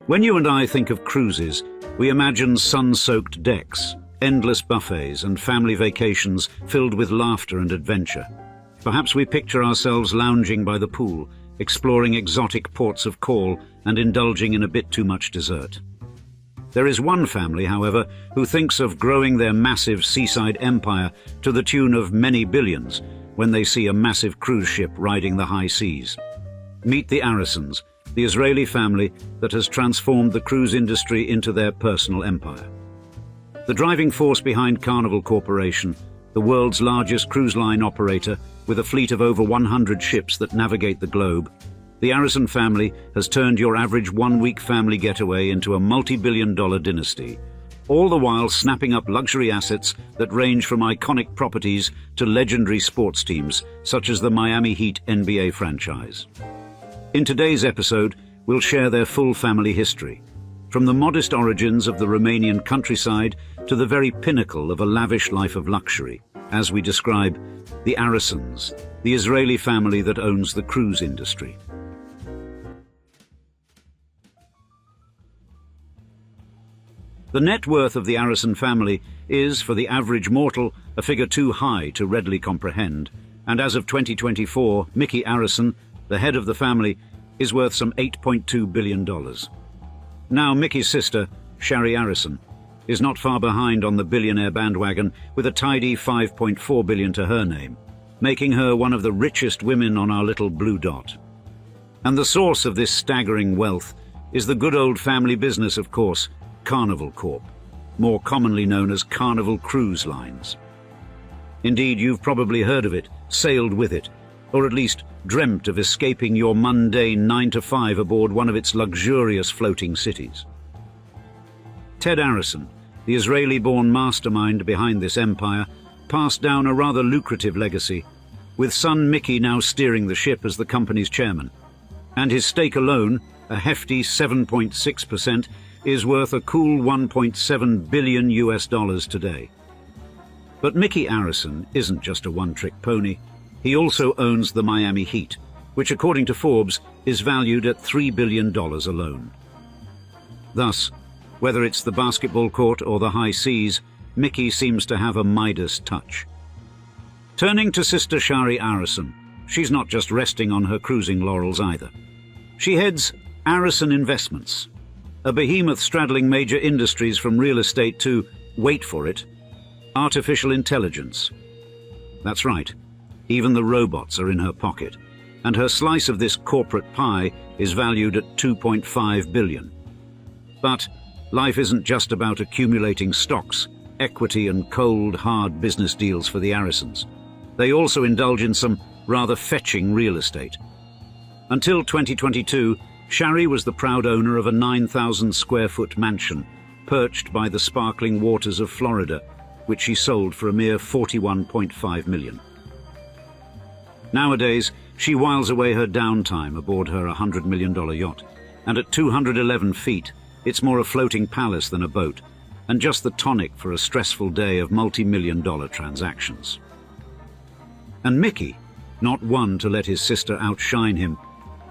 When you and I think of cruises, we imagine sun-soaked decks, endless buffets, and family vacations filled with laughter and adventure. Perhaps we picture ourselves lounging by the pool, exploring exotic ports of call, and indulging in a bit too much dessert. There is one family, however, who thinks of growing their massive seaside empire to the tune of many billions when they see a massive cruise ship riding the high seas. Meet the Arisons, the Israeli family that has transformed the cruise industry into their personal empire. The driving force behind Carnival Corporation, the world's largest cruise line operator with a fleet of over 100 ships that navigate the globe, the Arison family has turned your average one-week family getaway into a multi-billion-dollar dynasty, all the while snapping up luxury assets that range from iconic properties to legendary sports teams such as the Miami Heat NBA franchise. In today's episode, we'll share their full family history, from the modest origins of the Romanian countryside to the very pinnacle of a lavish life of luxury, as we describe the Arisons, the Israeli family that owns the cruise industry. The net worth of the Arison family is, for the average mortal, a figure too high to readily comprehend, and as of 2024, Mickey Arison, the head of the family, is worth some $8.2 billion. Now Mickey's sister, Shari Arison, is not far behind on the billionaire bandwagon with a tidy $5.4 billion to her name, making her one of the richest women on our little blue dot. And the source of this staggering wealth is the good old family business, of course, Carnival Corp, more commonly known as Carnival Cruise Lines. Indeed, you've probably heard of it, sailed with it, or at least dreamt of escaping your mundane 9-to-5 aboard one of its luxurious floating cities. Ted Arison, the Israeli-born mastermind behind this empire, passed down a rather lucrative legacy, with son Mickey now steering the ship as the company's chairman, and his stake alone, a hefty 7.6%, is worth a cool $1.7 billion today. But Mickey Arison isn't just a one-trick pony. He also owns the Miami Heat, which according to Forbes is valued at $3 billion alone. Thus, whether it's the basketball court or the high seas, Mickey seems to have a Midas touch. Turning to sister Shari Arison, she's not just resting on her cruising laurels either. She heads Arison Investments, a behemoth straddling major industries from real estate to, wait for it, artificial intelligence. That's right, even the robots are in her pocket, and her slice of this corporate pie is valued at $2.5 billion. But life isn't just about accumulating stocks, equity and cold, hard business deals for the Arisons. They also indulge in some rather fetching real estate. Until 2022, Shari was the proud owner of a 9,000-square-foot mansion perched by the sparkling waters of Florida, which she sold for a mere $41.5 million. Nowadays, she whiles away her downtime aboard her $100 million yacht, and at 211 feet, it's more a floating palace than a boat, and just the tonic for a stressful day of multi-million-dollar transactions. And Mickey, not one to let his sister outshine him,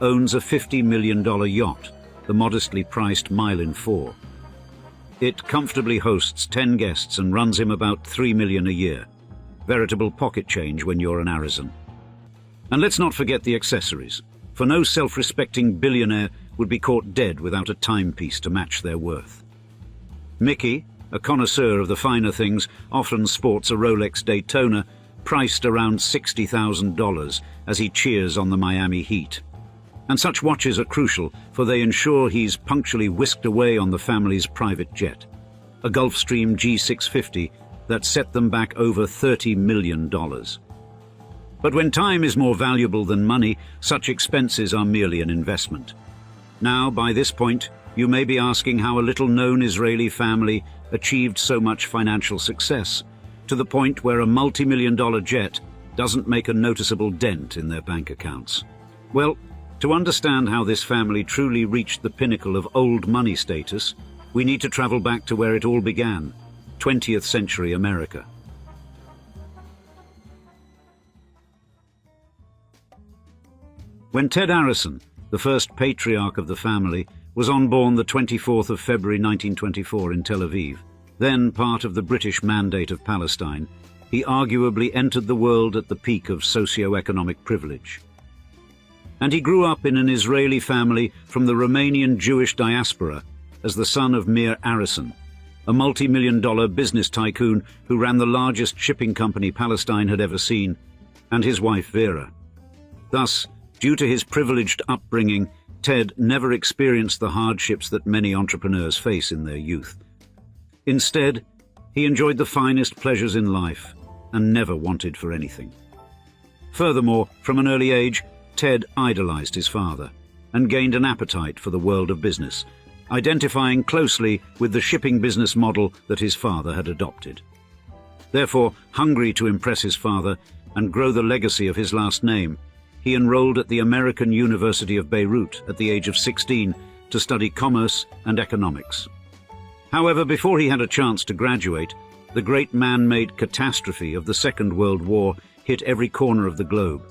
owns a $50 million yacht, the modestly priced Milin 4. It comfortably hosts 10 guests and runs him about $3 million a year. Veritable pocket change when you're an Arison. And let's not forget the accessories, for no self-respecting billionaire would be caught dead without a timepiece to match their worth. Mickey, a connoisseur of the finer things, often sports a Rolex Daytona priced around $60,000 as he cheers on the Miami Heat. And such watches are crucial, for they ensure he's punctually whisked away on the family's private jet, a Gulfstream G650 that set them back over $30 million. But when time is more valuable than money, such expenses are merely an investment. Now, by this point, you may be asking how a little-known Israeli family achieved so much financial success, to the point where a multi-million-dollar jet doesn't make a noticeable dent in their bank accounts. Well, to understand how this family truly reached the pinnacle of old money status, we need to travel back to where it all began, 20th century America. When Ted Arison, the first patriarch of the family, was born the 24th of February 1924 in Tel Aviv, then part of the British Mandate of Palestine. He arguably entered the world at the peak of socio-economic privilege. And he grew up in an Israeli family from the Romanian Jewish diaspora as the son of Mir Arison, a multi-million-dollar business tycoon who ran the largest shipping company Palestine had ever seen, and his wife Vera. Thus, due to his privileged upbringing, Ted never experienced the hardships that many entrepreneurs face in their youth. Instead, he enjoyed the finest pleasures in life and never wanted for anything. Furthermore, from an early age, Ted idolized his father and gained an appetite for the world of business, identifying closely with the shipping business model that his father had adopted. Therefore, hungry to impress his father and grow the legacy of his last name, he enrolled at the American University of Beirut at the age of 16 to study commerce and economics. However, before he had a chance to graduate, the great man-made catastrophe of the Second World War hit every corner of the globe.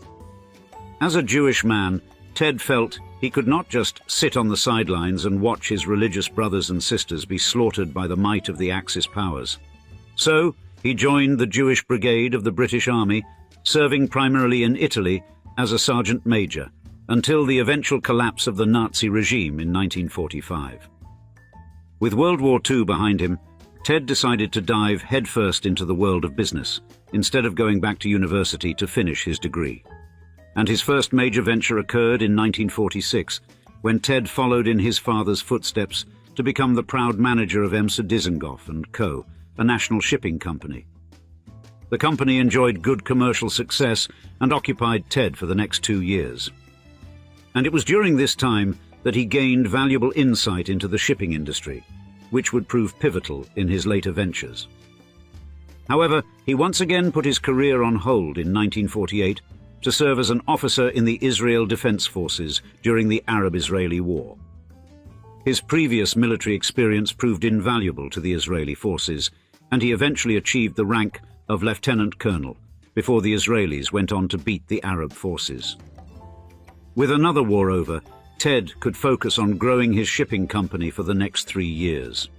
As a Jewish man, Ted felt he could not just sit on the sidelines and watch his religious brothers and sisters be slaughtered by the might of the Axis powers. So, he joined the Jewish Brigade of the British Army, serving primarily in Italy as a sergeant major, until the eventual collapse of the Nazi regime in 1945. With World War II behind him, Ted decided to dive headfirst into the world of business, instead of going back to university to finish his degree. And his first major venture occurred in 1946, when Ted followed in his father's footsteps to become the proud manager of Emser Dizengoff & Co., a national shipping company. The company enjoyed good commercial success and occupied Ted for the next 2 years. And it was during this time that he gained valuable insight into the shipping industry, which would prove pivotal in his later ventures. However, he once again put his career on hold in 1948 to serve as an officer in the Israel Defense Forces during the Arab-Israeli War. His previous military experience proved invaluable to the Israeli forces, and he eventually achieved the rank of lieutenant colonel before the Israelis went on to beat the Arab forces. With another war over, Ted could focus on growing his shipping company for the next 3 years.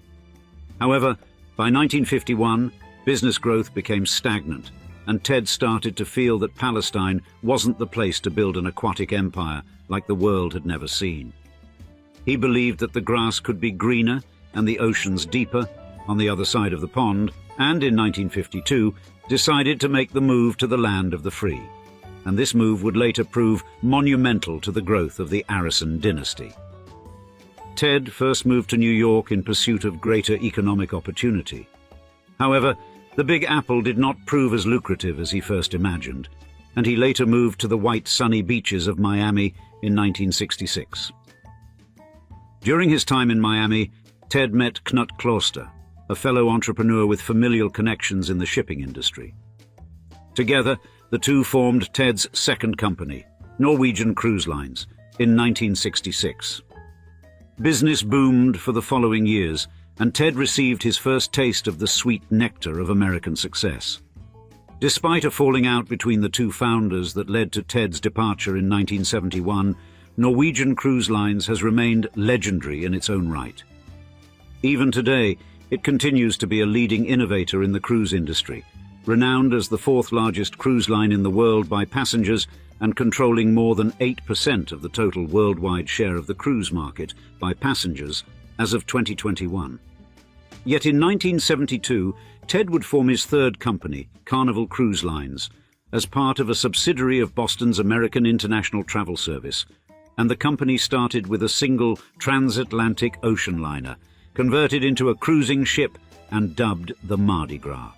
However, by 1951, business growth became stagnant, and Ted started to feel that Palestine wasn't the place to build an aquatic empire like the world had never seen. He believed that the grass could be greener and the oceans deeper on the other side of the pond, and in 1952 decided to make the move to the land of the free. And this move would later prove monumental to the growth of the Arison dynasty. Ted first moved to New York in pursuit of greater economic opportunity. However, the Big Apple did not prove as lucrative as he first imagined, and he later moved to the white sunny beaches of Miami in 1966. During his time in Miami, Ted met Knut Kloster, a fellow entrepreneur with familial connections in the shipping industry. Together, the two formed Ted's second company, Norwegian Cruise Lines, in 1966. Business boomed for the following years, and Ted received his first taste of the sweet nectar of American success. Despite a falling out between the two founders that led to Ted's departure in 1971, Norwegian Cruise Lines has remained legendary in its own right. Even today, it continues to be a leading innovator in the cruise industry, renowned as the fourth largest cruise line in the world by passengers and controlling more than 8% of the total worldwide share of the cruise market by passengers as of 2021. Yet in 1972, Ted would form his third company, Carnival Cruise Lines, as part of a subsidiary of Boston's American International Travel Service, and the company started with a single transatlantic ocean liner, converted into a cruising ship and dubbed the Mardi Gras.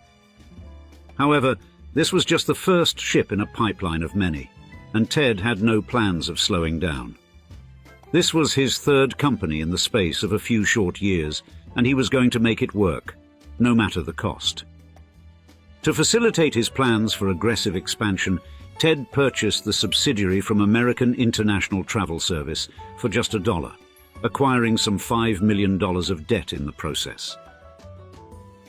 However, this was just the first ship in a pipeline of many, and Ted had no plans of slowing down. This was his third company in the space of a few short years, and he was going to make it work, no matter the cost. To facilitate his plans for aggressive expansion, Ted purchased the subsidiary from American International Travel Service for just $1, acquiring some $5 million of debt in the process.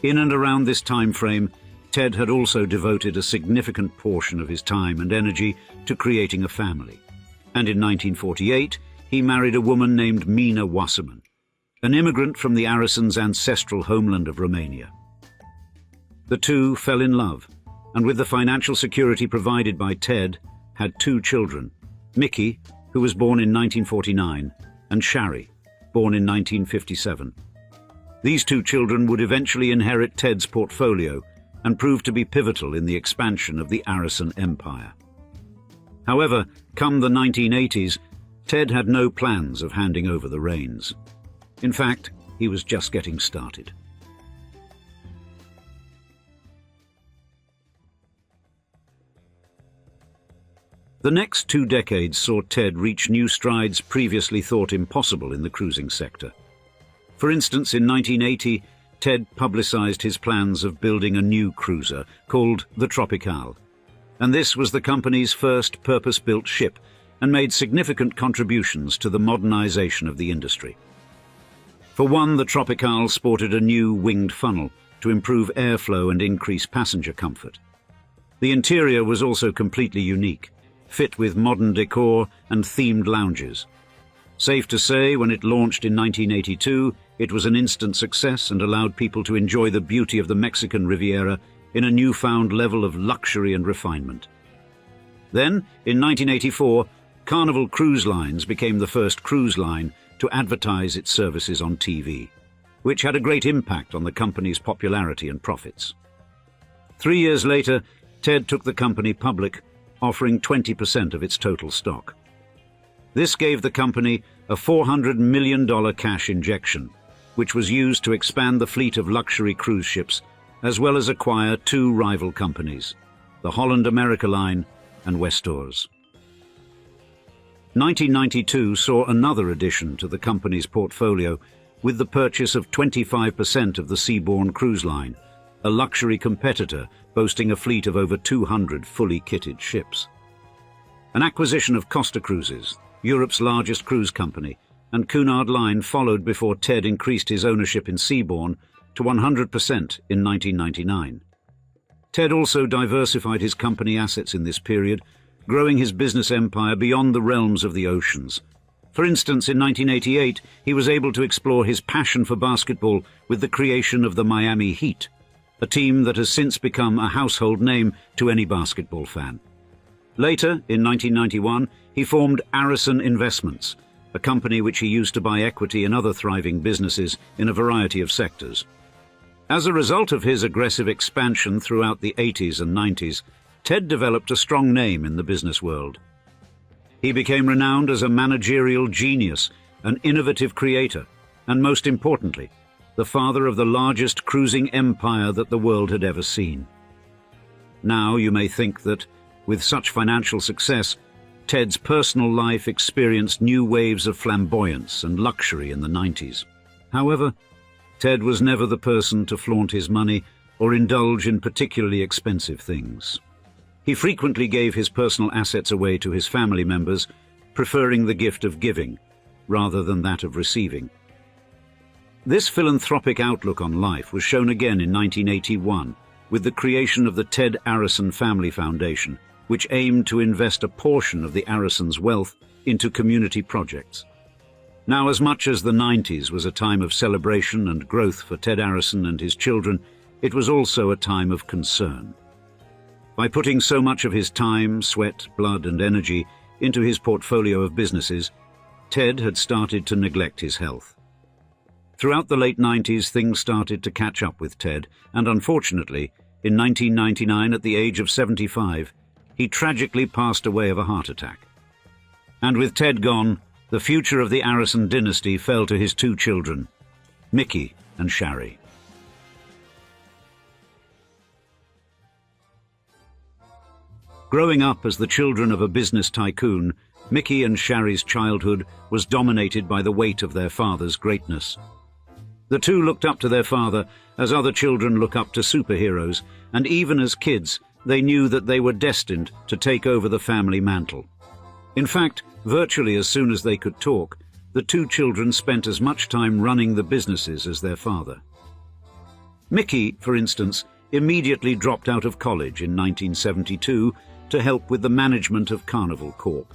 In and around this time frame, Ted had also devoted a significant portion of his time and energy to creating a family, and in 1948, he married a woman named Mina Wasserman, an immigrant from the Arisons' ancestral homeland of Romania. The two fell in love, and with the financial security provided by Ted, had two children, Mickey, who was born in 1949, and Shari, born in 1957. These two children would eventually inherit Ted's portfolio and prove to be pivotal in the expansion of the Arison Empire. However, come the 1980s, Ted had no plans of handing over the reins. In fact, he was just getting started. The next 2 decades saw Ted reach new strides previously thought impossible in the cruising sector. For instance, in 1980, Ted publicized his plans of building a new cruiser called the Tropical, and this was the company's first purpose-built ship and made significant contributions to the modernization of the industry. For one, the Tropical sported a new winged funnel to improve airflow and increase passenger comfort. The interior was also completely unique, fit with modern decor and themed lounges. Safe to say, when it launched in 1982, it was an instant success and allowed people to enjoy the beauty of the Mexican Riviera in a newfound level of luxury and refinement. Then, in 1984, Carnival Cruise Lines became the first cruise line to advertise its services on TV, which had a great impact on the company's popularity and profits. 3 years later, Ted took the company public, offering 20% of its total stock. This gave the company a $400 million cash injection, which was used to expand the fleet of luxury cruise ships, as well as acquire 2 rival companies, the Holland America Line and Westors. 1992 saw another addition to the company's portfolio with the purchase of 25% of the Seabourn Cruise Line, a luxury competitor boasting a fleet of over 200 fully kitted ships. An acquisition of Costa Cruises, Europe's largest cruise company, and Cunard Line followed before Ted increased his ownership in Seabourn to 100% in 1999. Ted also diversified his company assets in this period, growing his business empire beyond the realms of the oceans. For instance, in 1988, he was able to explore his passion for basketball with the creation of the Miami Heat, a team that has since become a household name to any basketball fan. Later, in 1991, he formed Arison Investments, a company which he used to buy equity in other thriving businesses in a variety of sectors. As a result of his aggressive expansion throughout the 80s and 90s, Ted developed a strong name in the business world. He became renowned as a managerial genius, an innovative creator, and most importantly, the father of the largest cruising empire that the world had ever seen. Now you may think that, with such financial success, Ted's personal life experienced new waves of flamboyance and luxury in the 90s. However, Ted was never the person to flaunt his money or indulge in particularly expensive things. He frequently gave his personal assets away to his family members, preferring the gift of giving rather than that of receiving. This philanthropic outlook on life was shown again in 1981 with the creation of the Ted Arison Family Foundation, which aimed to invest a portion of the Arisons' wealth into community projects. Now, as much as the 90s was a time of celebration and growth for Ted Arison and his children, it was also a time of concern. By putting so much of his time, sweat, blood, and energy into his portfolio of businesses, Ted had started to neglect his health. Throughout the late 90s, things started to catch up with Ted, and unfortunately, in 1999, at the age of 75, he tragically passed away of a heart attack. And with Ted gone, the future of the Arison dynasty fell to his 2 children, Mickey and Shari. Growing up as the children of a business tycoon, Mickey and Shari's childhood was dominated by the weight of their father's greatness. The 2 looked up to their father as other children look up to superheroes, and even as kids, they knew that they were destined to take over the family mantle. In fact, virtually as soon as they could talk, the 2 children spent as much time running the businesses as their father. Mickey, for instance, immediately dropped out of college in 1972 to help with the management of Carnival Corp.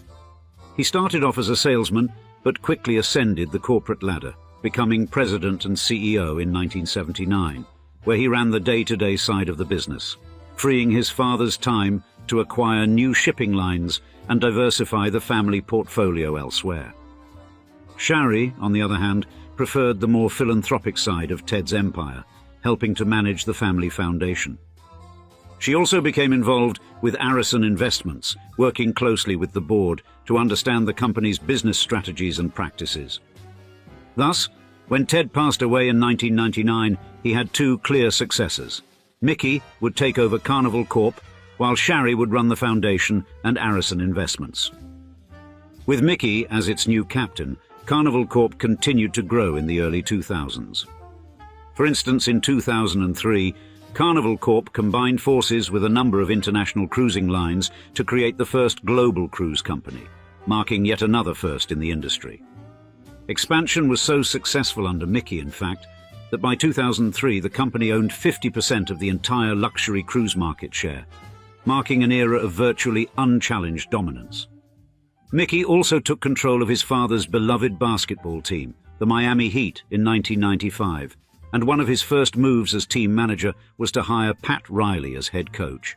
He started off as a salesman, but quickly ascended the corporate ladder, becoming president and CEO in 1979, where he ran the day-to-day side of the business, freeing his father's time to acquire new shipping lines and diversify the family portfolio elsewhere. Shari, on the other hand, preferred the more philanthropic side of Ted's empire, helping to manage the family foundation. She also became involved with Arison Investments, working closely with the board to understand the company's business strategies and practices. Thus, when Ted passed away in 1999, he had two clear successors. Mickey would take over Carnival Corp, while Shari would run the foundation and Arison Investments. With Mickey as its new captain, Carnival Corp continued to grow in the early 2000s. For instance, in 2003, Carnival Corp combined forces with a number of international cruising lines to create the first global cruise company, marking yet another first in the industry. Expansion was so successful under Mickey, in fact, that by 2003 the company owned 50% of the entire luxury cruise market share, marking an era of virtually unchallenged dominance. Mickey also took control of his father's beloved basketball team, the Miami Heat, in 1995, and one of his first moves as team manager was to hire Pat Riley as head coach.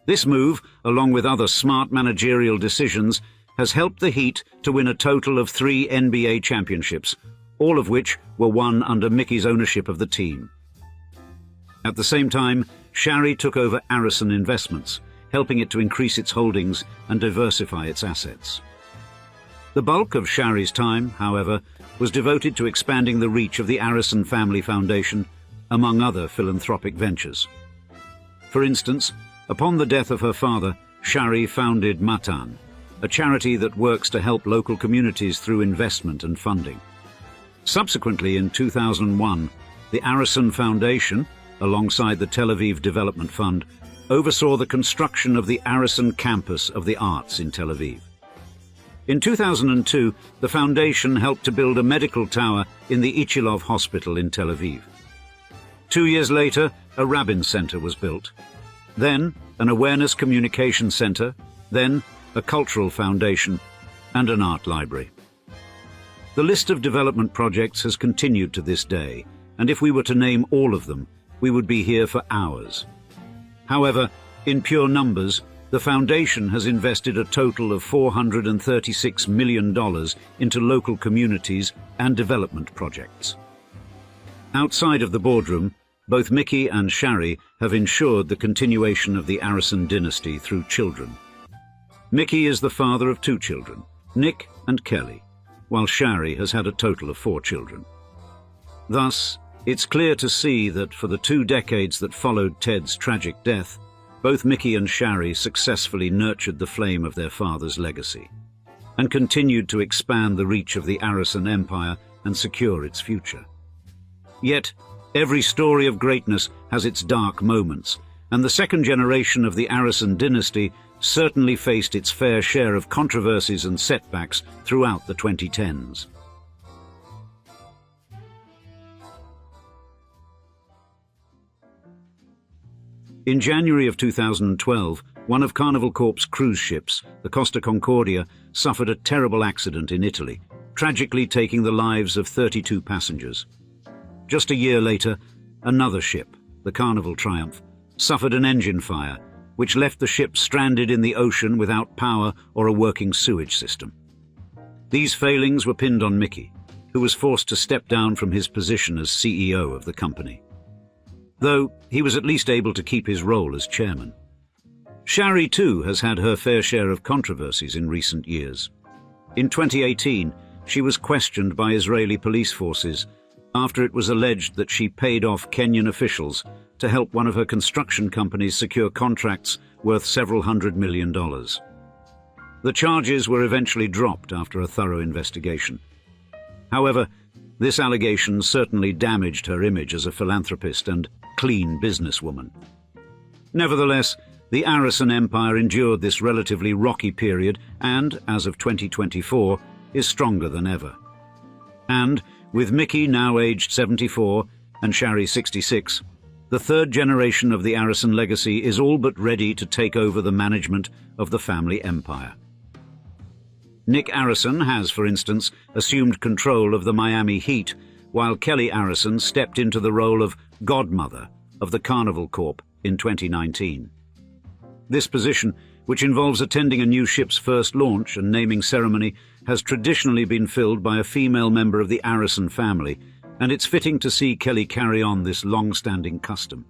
This move, along with other smart managerial decisions, has helped the Heat to win a total of 3 NBA championships, all of which were won under Mickey's ownership of the team. At the same time, Shari took over Arison Investments, helping it to increase its holdings and diversify its assets. The bulk of Shari's time, however, was devoted to expanding the reach of the Arison Family Foundation, among other philanthropic ventures. For instance, upon the death of her father, Shari founded Matan, a charity that works to help local communities through investment and funding. Subsequently, in 2001, the Arison Foundation, alongside the Tel Aviv Development Fund, oversaw the construction of the Arison Campus of the Arts in Tel Aviv. In 2002, the foundation helped to build a medical tower in the Ichilov Hospital in Tel Aviv. 2 years later, a Rabin Center was built. Then, an awareness communication center, then a cultural foundation, and an art library. The list of development projects has continued to this day, and if we were to name all of them, we would be here for hours. However, in pure numbers, the foundation has invested a total of $436 million into local communities and development projects. Outside of the boardroom, both Mickey and Shari have ensured the continuation of the Arison dynasty through children. Mickey is the father of 2 children, Nick and Kelly, while Shari has had a total of 4 children. Thus, it's clear to see that for the 2 decades that followed Ted's tragic death, both Mickey and Shari successfully nurtured the flame of their father's legacy and continued to expand the reach of the Arison Empire and secure its future. Yet, every story of greatness has its dark moments, and the second generation of the Arison dynasty certainly faced its fair share of controversies and setbacks throughout the 2010s. In January of 2012, one of Carnival Corp's cruise ships, the Costa Concordia, suffered a terrible accident in Italy, tragically taking the lives of 32 passengers. Just a year later, another ship, the Carnival Triumph, suffered an engine fire, which left the ship stranded in the ocean without power or a working sewage system. These failings were pinned on Mickey, who was forced to step down from his position as CEO of the company, though he was at least able to keep his role as chairman. Shari, too, has had her fair share of controversies in recent years. In 2018, she was questioned by Israeli police forces after it was alleged that she paid off Kenyan officials to help one of her construction companies secure contracts worth several $100 million. The charges were eventually dropped after a thorough investigation. However, this allegation certainly damaged her image as a philanthropist and clean businesswoman. Nevertheless, the Arison Empire endured this relatively rocky period and, as of 2024, is stronger than ever. And, with Mickey now aged 74 and Shari 66, the third generation of the Arison legacy is all but ready to take over the management of the family empire. Nick Arison has, for instance, assumed control of the Miami Heat, while Kelly Arison stepped into the role of godmother of the Carnival Corp in 2019. This position, which involves attending a new ship's first launch and naming ceremony, has traditionally been filled by a female member of the Arison family, and it's fitting to see Kelly carry on this long-standing custom.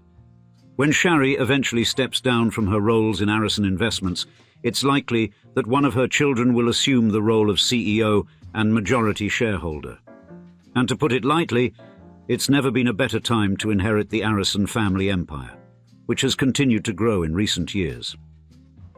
When Shari eventually steps down from her roles in Arison Investments, it's likely that one of her children will assume the role of CEO and majority shareholder. And to put it lightly, it's never been a better time to inherit the Arison family empire, which has continued to grow in recent years.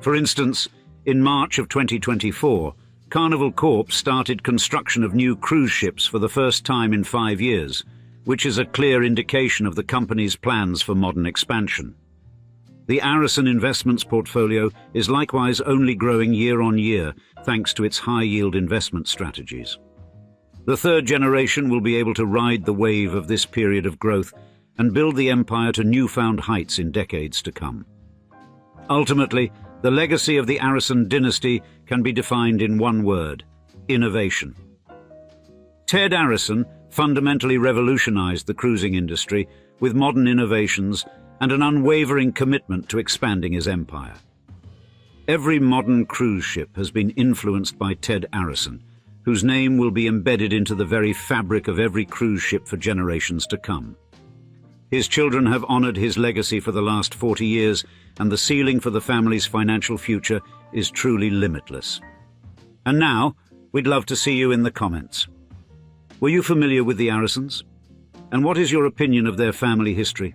For instance, in March of 2024, Carnival Corp started construction of new cruise ships for the first time in 5 years, which is a clear indication of the company's plans for modern expansion. The Arison Investments portfolio is likewise only growing year on year thanks to its high-yield investment strategies. The third generation will be able to ride the wave of this period of growth and build the empire to newfound heights in decades to come. Ultimately, the legacy of the Arison dynasty can be defined in one word: innovation. Ted Arison fundamentally revolutionized the cruising industry with modern innovations and an unwavering commitment to expanding his empire. Every modern cruise ship has been influenced by Ted Arison, whose name will be embedded into the very fabric of every cruise ship for generations to come. His children have honored his legacy for the last 40 years, and the ceiling for the family's financial future is truly limitless. And now, we'd love to see you in the comments. Were you familiar with the Arisons? And what is your opinion of their family history?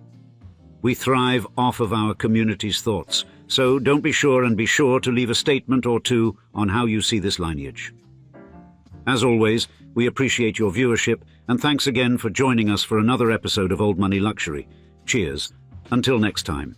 We thrive off of our community's thoughts, so don't be sure to leave a statement or two on how you see this lineage. As always, we appreciate your viewership, and thanks again for joining us for another episode of Old Money Luxury. Cheers. Until next time.